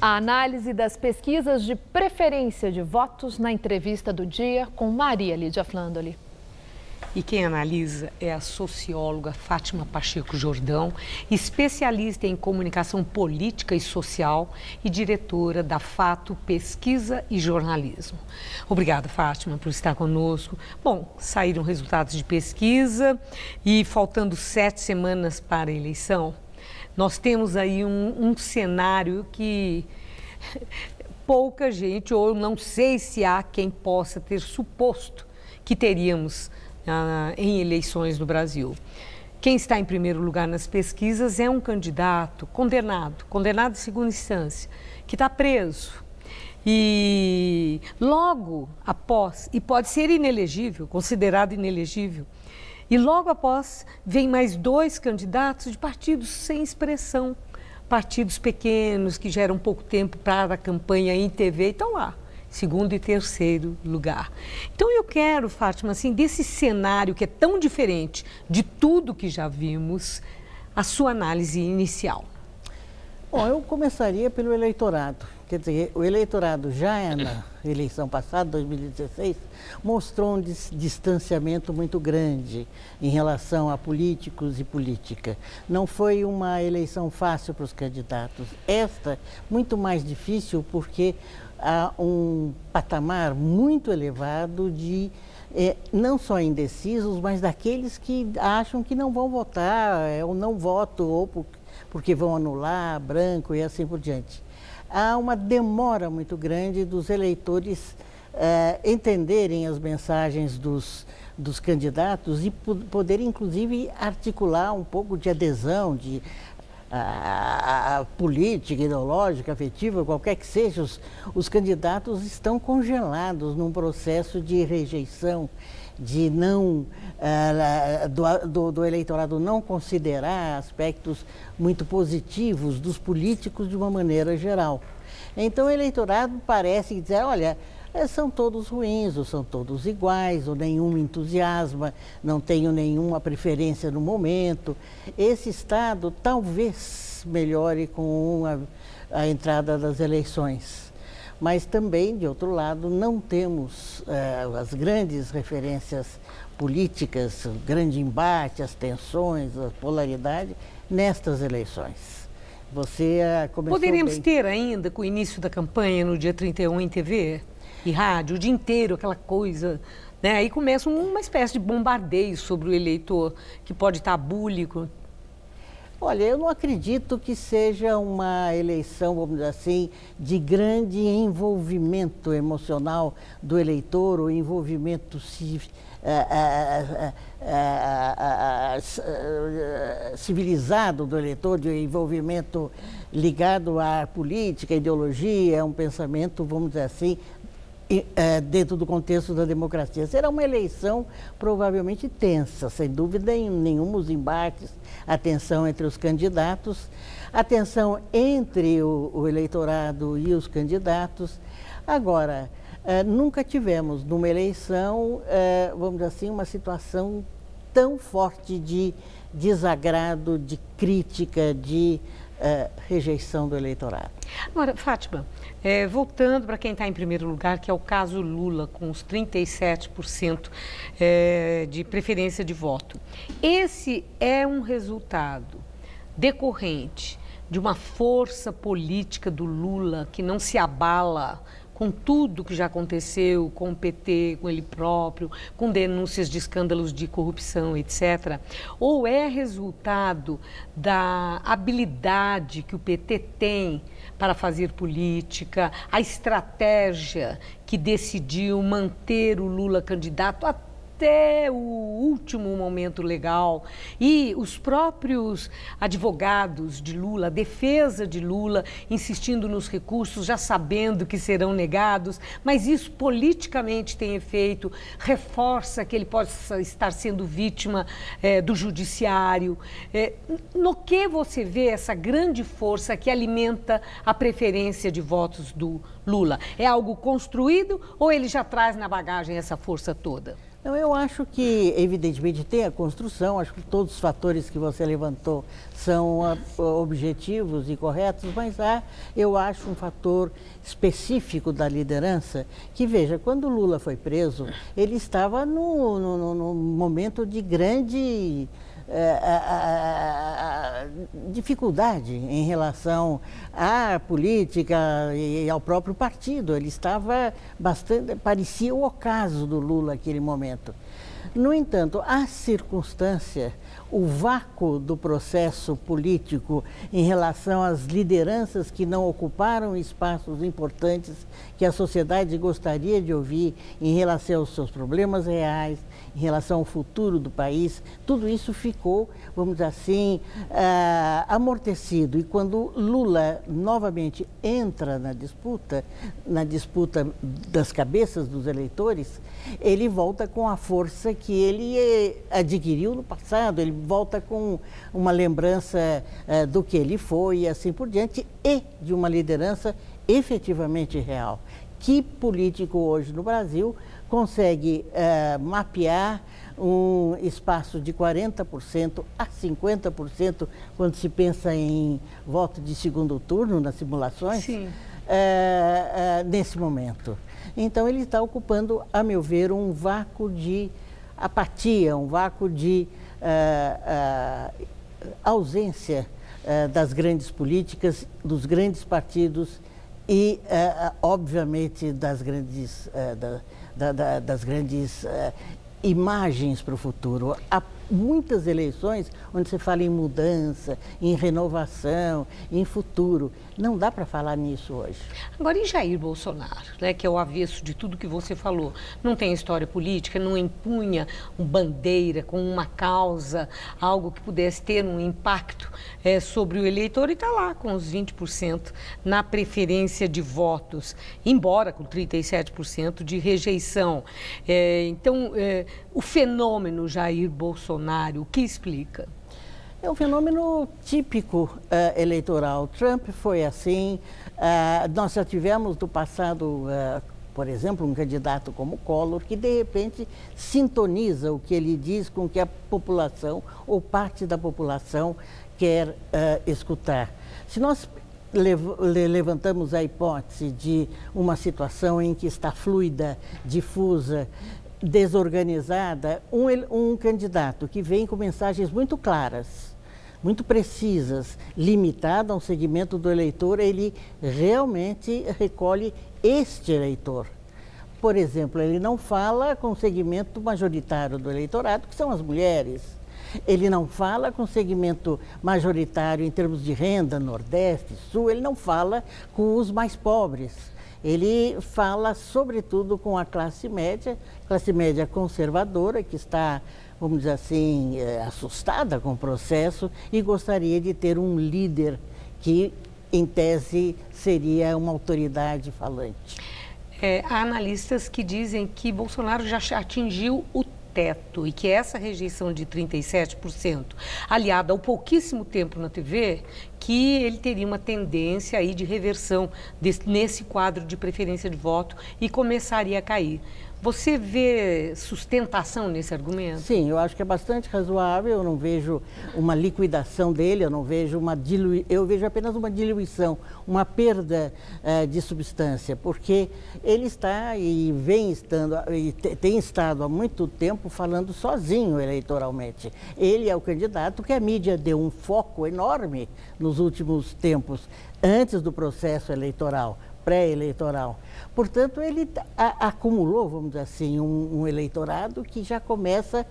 A análise das pesquisas de preferência de votos na entrevista do dia com Maria Lídia Flandoli. E quem analisa é a socióloga Fátima Pacheco Jordão, especialista em comunicação política e social e diretora da Fato Pesquisa e Jornalismo. Obrigada, Fátima, por estar conosco. Bom, saíram resultados de pesquisa e faltando 7 semanas para a eleição, nós temos aí um cenário que pouca gente, ou não sei se há quem possa ter suposto que teríamos em eleições no Brasil. Quem está em primeiro lugar nas pesquisas é um candidato condenado em segunda instância, que está preso. E logo após, e pode ser inelegível, considerado inelegível, e logo após vem mais 2 candidatos de partidos sem expressão, partidos pequenos que geram pouco tempo para a campanha em TV e estão lá. Segundo e terceiro lugar. Então eu quero, Fátima, assim, desse cenário que é tão diferente de tudo que já vimos, a sua análise inicial. Bom, eu começaria pelo eleitorado. Quer dizer, o eleitorado já na eleição passada, 2016, mostrou um distanciamento muito grande em relação a políticos e política. Não foi uma eleição fácil para os candidatos. Esta, muito mais difícil, porque há um patamar muito elevado de não só indecisos, mas daqueles que acham que não vão votar, ou não voto, ou porque vão anular, branco e assim por diante. Há uma demora muito grande dos eleitores entenderem as mensagens dos candidatos e poderem, inclusive, articular um pouco de adesão, de a política, ideológica, afetiva, qualquer que seja, os candidatos estão congelados num processo de rejeição, de não do eleitorado não considerar aspectos muito positivos dos políticos de uma maneira geral. Então o eleitorado parece dizer, olha, são todos ruins, ou são todos iguais, ou nenhum entusiasma, não tenho nenhuma preferência no momento. Esse estado talvez melhore com a entrada das eleições. Mas também, de outro lado, não temos as grandes referências políticas, o grande embate, as tensões, a polaridade nestas eleições. Você começou Poderíamos ter ainda, com o início da campanha, no dia 31, em TV e rádio, o dia inteiro, aquela coisa, né? Aí começa uma espécie de bombardeio sobre o eleitor, que pode estar búlico. Olha, eu não acredito que seja uma eleição, vamos dizer assim, de grande envolvimento emocional do eleitor, ou envolvimento civilizado do eleitor, de envolvimento ligado à política, à ideologia, a um pensamento, vamos dizer assim, dentro do contexto da democracia. Será uma eleição provavelmente tensa, sem dúvida nenhuma, os embates, a tensão entre os candidatos, a tensão entre o eleitorado e os candidatos. Agora, nunca tivemos numa eleição, vamos dizer assim, uma situação tão forte de desagrado, de crítica, de rejeição do eleitorado. Agora, Fátima, voltando para quem está em primeiro lugar, que é o caso Lula, com os 37% de preferência de voto. Esse é um resultado decorrente de uma força política do Lula que não se abala com tudo que já aconteceu, com o PT, com ele próprio, com denúncias de escândalos de corrupção, etc., ou é resultado da habilidade que o PT tem para fazer política, a estratégia que decidiu manter o Lula candidato até o último momento legal, e os próprios advogados de Lula, a defesa de Lula, insistindo nos recursos, já sabendo que serão negados, mas isso politicamente tem efeito, reforça que ele possa estar sendo vítima do judiciário. No que você vê essa grande força que alimenta a preferência de votos do Lula? É algo construído ou ele já traz na bagagem essa força toda? Então, eu acho que, evidentemente, tem a construção, acho que todos os fatores que você levantou são objetivos e corretos, mas eu acho um fator específico da liderança que, veja, quando o Lula foi preso, ele estava num momento de grande dificuldade em relação à política e ao próprio partido. Ele estava bastante, parecia o ocaso do Lula naquele momento. No entanto, a circunstância, o vácuo do processo político em relação às lideranças que não ocuparam espaços importantes que a sociedade gostaria de ouvir em relação aos seus problemas reais, em relação ao futuro do país, tudo isso ficou, vamos dizer assim, amortecido. E quando Lula novamente entra na disputa das cabeças dos eleitores, ele volta com a força que ele adquiriu no passado, ele volta com uma lembrança do que ele foi e assim por diante, e de uma liderança efetivamente real. Que político hoje no Brasil consegue mapear um espaço de 40% a 50% quando se pensa em voto de segundo turno nas simulações, nesse momento. Então, ele está ocupando, a meu ver, um vácuo de apatia, um vácuo de ausência das grandes políticas, dos grandes partidos e, obviamente, das grandes, das grandes imagens para o futuro. Há muitas eleições onde se fala em mudança, em renovação, em futuro. Não dá para falar nisso hoje. Agora, e Jair Bolsonaro, né, que é o avesso de tudo que você falou? Não tem história política, não empunha uma bandeira com uma causa, algo que pudesse ter um impacto sobre o eleitor, e está lá com os 20% na preferência de votos, embora com 37% de rejeição. Então, o fenômeno Jair Bolsonaro, o que explica? É um fenômeno típico eleitoral. Trump foi assim. Nós já tivemos no passado, por exemplo, um candidato como Collor, que de repente sintoniza o que ele diz com o que a população ou parte da população quer escutar. Se nós levantamos a hipótese de uma situação em que está fluida, difusa, desorganizada, um candidato que vem com mensagens muito claras, muito precisas, limitada a um segmento do eleitor, ele realmente recolhe este eleitor. Por exemplo, ele não fala com o segmento majoritário do eleitorado, que são as mulheres. Ele não fala com o segmento majoritário em termos de renda, Nordeste, Sul, ele não fala com os mais pobres. Ele fala, sobretudo, com a classe média conservadora, que está, vamos dizer assim, assustada com o processo e gostaria de ter um líder que, em tese, seria uma autoridade falante. Há analistas que dizem que Bolsonaro já atingiu o teto e que essa rejeição de 37%, aliada ao pouquíssimo tempo na TV, que ele teria uma tendência aí de reversão nesse quadro de preferência de voto e começaria a cair. Você vê sustentação nesse argumento? Sim, eu acho que é bastante razoável, eu não vejo uma liquidação dele, eu não vejo eu vejo apenas uma diluição, uma perda de substância, porque ele está e vem estando, e tem estado há muito tempo falando sozinho eleitoralmente. Ele é o candidato que a mídia deu um foco enorme nos últimos tempos, antes do processo eleitoral, pré-eleitoral. Portanto, ele acumulou, vamos dizer assim, um eleitorado que já começa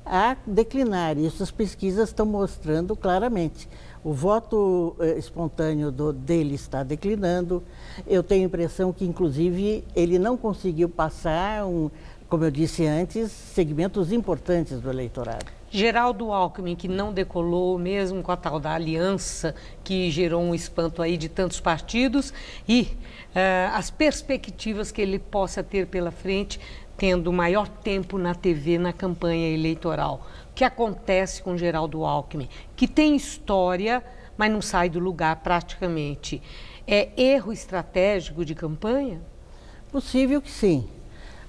a declinar. E essas pesquisas estão mostrando claramente. O voto espontâneo dele está declinando. Eu tenho a impressão que, inclusive, ele não conseguiu passar, como eu disse antes, segmentos importantes do eleitorado. Geraldo Alckmin, que não decolou mesmo com a tal da aliança, que gerou um espanto aí de tantos partidos, e as perspectivas que ele possa ter pela frente, tendo maior tempo na TV, na campanha eleitoral. O que acontece com Geraldo Alckmin, que tem história, mas não sai do lugar praticamente. É erro estratégico de campanha? Possível que sim.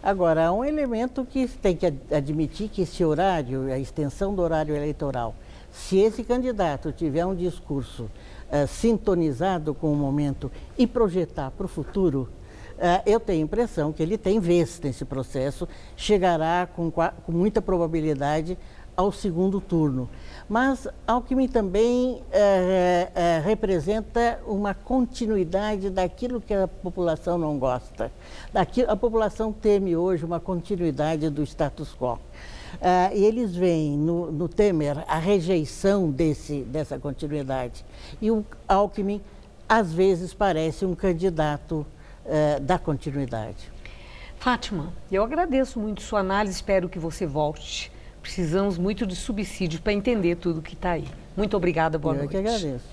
Agora, há um elemento que tem que admitir que esse horário, a extensão do horário eleitoral, se esse candidato tiver um discurso sintonizado com o momento e projetar para o futuro, eu tenho a impressão que ele tem vez nesse processo, chegará com muita probabilidade ao segundo turno. Mas Alckmin também representa uma continuidade daquilo que a população não gosta. A população teme hoje uma continuidade do status quo. E eles veem no Temer a rejeição dessa continuidade. E o Alckmin, às vezes, parece um candidato da continuidade. Fátima, eu agradeço muito sua análise, espero que você volte. Precisamos muito de subsídio para entender tudo que está aí. Muito obrigada, boa noite. Eu que agradeço.